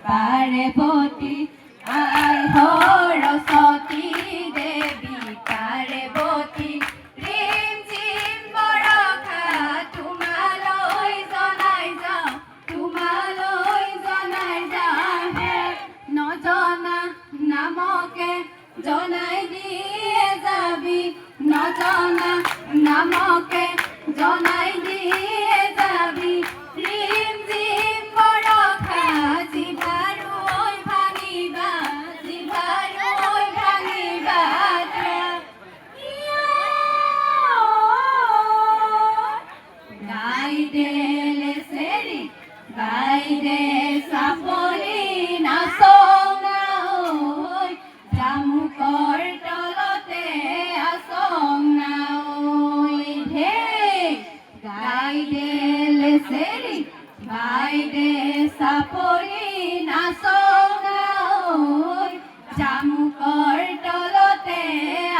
পাৰ্বতী আয় সৰস্বতী দেবী পাৰ্বতী ৰিম ঝিম বৰষা তোমালৈ জনাই যাওঁ নজনা নামকে জনাই দিয়ে যাবি নজনা নামকে জনাই দিয়ে যাবি রিম ঝিম বৰষা জিভাৰৈ ভাঙিবা গাইদে চাপৰি নাচং নাঐ জামুকৰ তলতে আচং নাঐ হে গাইদে লেচেৰি গাইদে চাপৰি নাচং নাঐ জামুকৰ তলতে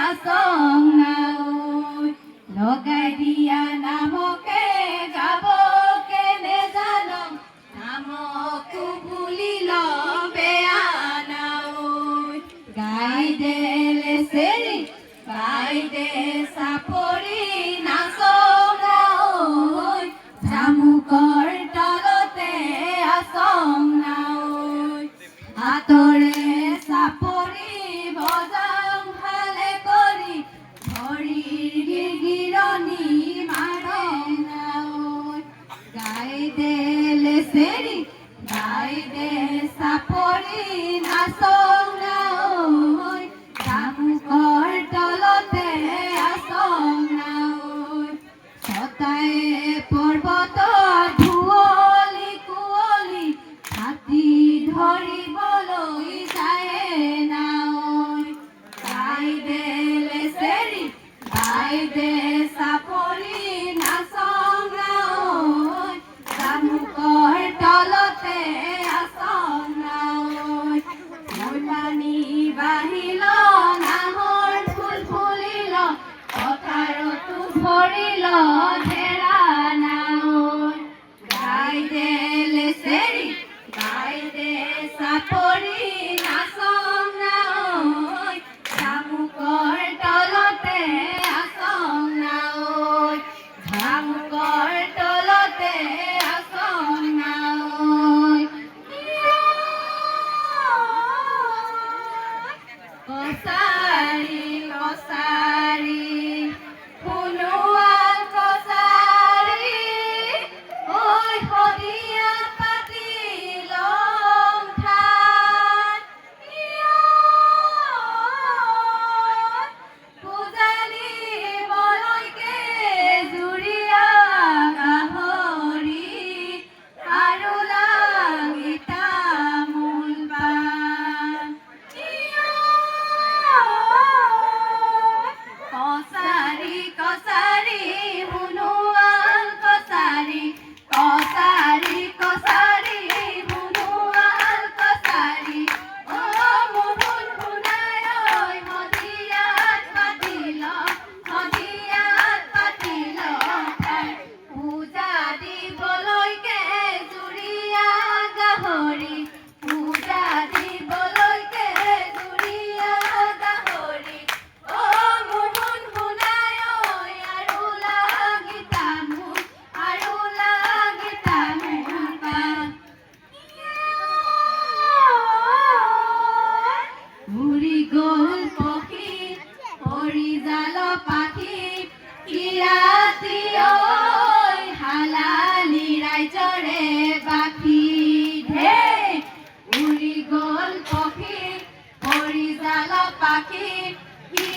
আচং নাঐ লগাই দিয়া নামকে গাব গাইদে চাপৰি নাচং নাঐ জামুকৰ তলতে আচং নাঐ হাতৰে চাপৰি বজাং ভালে কৰি ভৰিৰ গিৰণি মাৰং নাঐ গাইদে লেচেৰি গাইদে চাপৰি নাচং নাঐ জামুকৰ তলতে আচং নাঐ ছটায়ে পৰ্বতৰ ধুৱলি কুঁৱলী হাতী ধৰিবলৈ যায় নাঐ গাইদে লেচেৰি গাইদে চাপৰি নাচং নাঐ জামুকৰ তল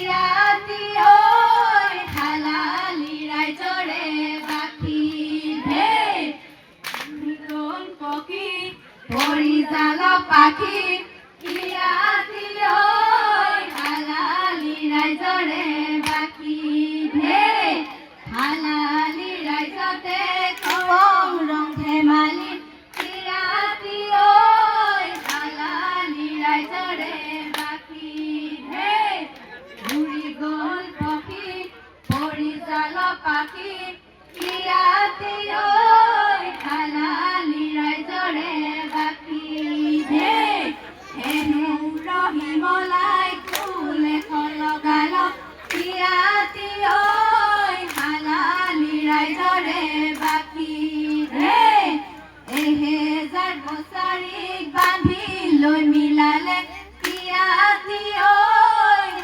কিৰাতি ঐ হালালি ৰাইজৰে বাকী হে কোন পক্ষী পৰিজাল পাখি কিৰাতি ঐ হালালি ৰাইজৰে বাকী হে হালালি ৰাইজতে কম ৰং ধেমালি কিৰাতি ঐ হালালি ৰাইজৰে বাকী হে উৰি গ'ল পক্ষী পৰিজাল পাখি কিৰাতি ঐ হালালি ৰাইজৰে বাকী হে হেনু ৰহিমলাই ফুল এখন লগাল কিৰাতি ঐ হালালি ৰাইজৰে বাকী হে এহেজাৰ বছৰিক বান্ধি লৈ মিলালে কিৰাতি ঐ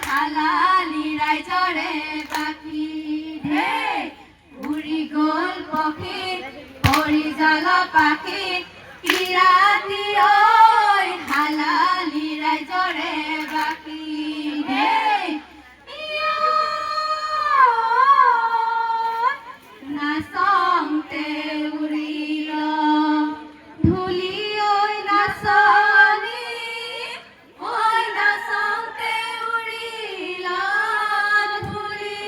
হালালি ৰাইজৰে বাকী হে উৰি গ'ল পক্ষী পৰিজাল পাখি কিৰাতি ঐ হালালি ৰাইজৰে বাকী হে নাচংতে উৰিল ধূলি ঐ নাচনী ঐ নাচংতে উৰিল ধূলি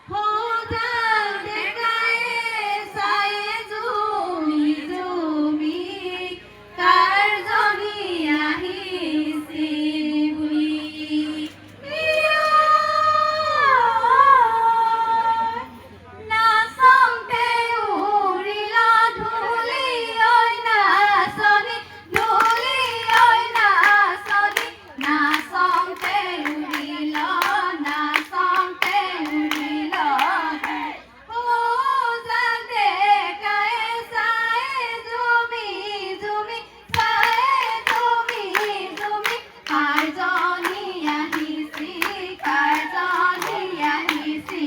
সৌদাল ডেকাই চাই জুমি জুমি কাৰজনী আহিছি বুলি নাচংতে উৰিল ধূলি ঐ নাচনী ধূলি ঐ নাচনী নাচংতে উৰিল নাচংতে উৰিল সৌদাল ডেকাই চাই জুমি জুমি চাই জুমি জুমি কাৰজনী আহিছি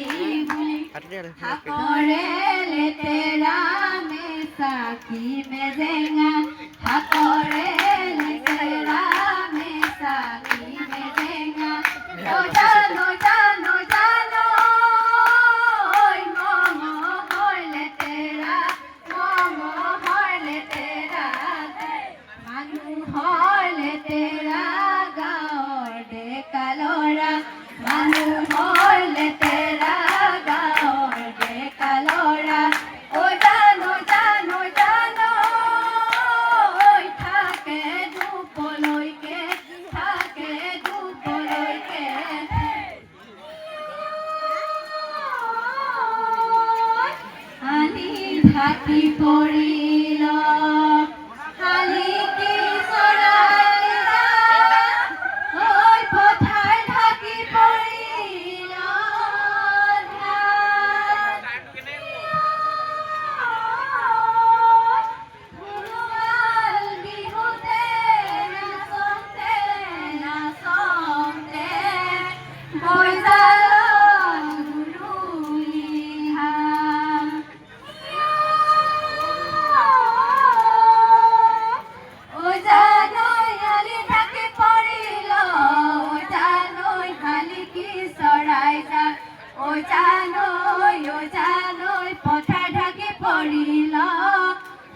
বুলি হাকৰে লেতেৰা মেচাকি মেজেঙা হাকৰে লেতেৰা মেচাকি মেজেঙা নজানো জানো জানো মঙহৰ লেতেৰা মঙহৰ লেতেৰা মানুহৰ লেতেৰা গাঁৱৰ ডেকা ল'ৰা মানুহৰ লেতেৰা গাঁৱৰ ডেকা ল'ৰা ঐ জানো জানো জানো থাকে ধূপলৈকে আলি ঢাকি পৰিল শালিকি চৰাইৰা ঐ পথাৰ ঢাকি পৰিল ঘৰুৱাল বিহুতে নাচংতে নাচংতে বইজাল গুৰুলিহা ঐ জানৈ আলি ঢাকি পৰিল ঐ জানৈ শালিকি চৰাই যাক ঐ জানৈ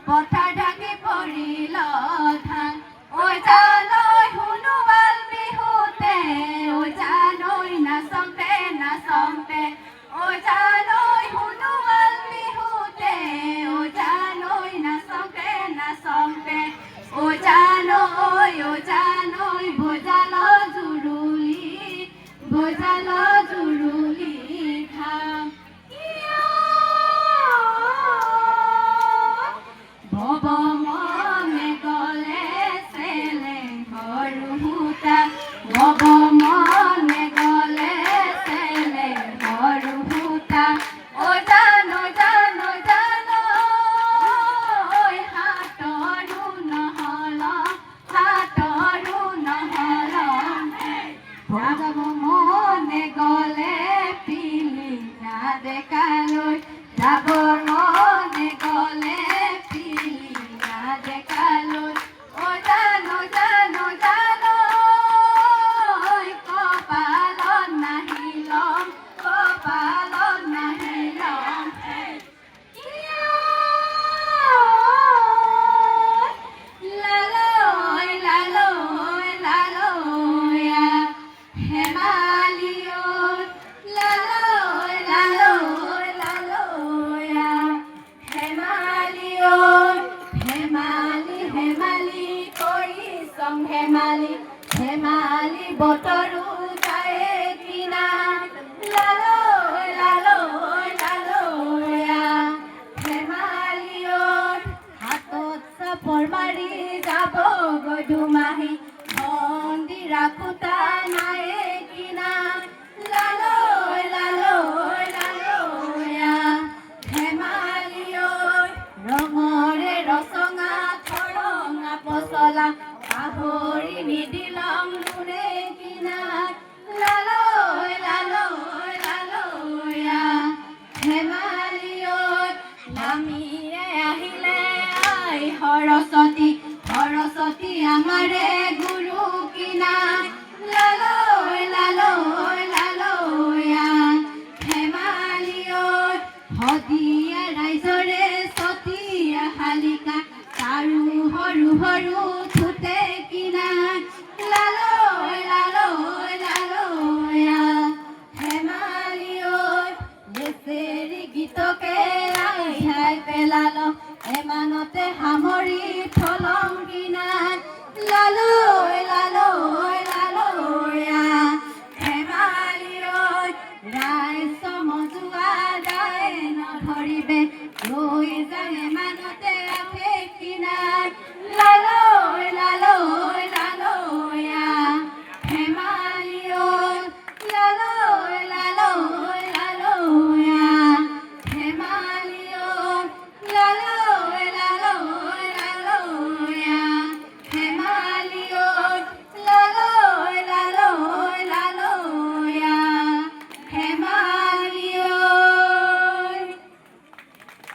পথাৰ ঢাকি পৰিল ধান ঐ জানৈ হুনুৱাল বিহুতে ঐ জানৈ নাচংতে নাচংতে ঐ জানৈ হুনুৱাল বিহুতে ঐ জানৈ নাচংতে নাচংতে ঐ জানৈ ভোজাল জুৰুলি ধাম ভৱ মনে গলে চেলেং সৰুহুতা ভৱ মনে গলে চেলেং সৰুহুতা ঐ জানো জানো জানো হাতৰো নহল ভৱ মনে গলে পিলিনা ডেকালৈ যাব মনে গলে পিলিনা ডেকালৈ ঐ জানো জানো জানো দুমাহী বন্দি ৰাখোতা নাই কিনা লালৈ লালৈ লালৈয়া ধেমালি ঐ ৰঙৰে ৰচঙা থৰঙা পচলা পাহৰি নিদিলং মোৰে কিনা লালৈ লালৈ লালৈয়া ধেমালি ঐ নামিয়ে আহিলে আই সৰস্বতী সৰস্বতী আমাৰে গুৰু কিনা লালৈ লালৈ লালৈয়া ধেমালি ঐ শদিয়া ৰাইজৰে সতীয়া শালিকা তাৰো সৰু সৰু থুতে কিনা লালৈ লালৈ লালৈয়া ধেমালি ঐ লেচেৰি গীতকে আই পেলাল এমানতে হাম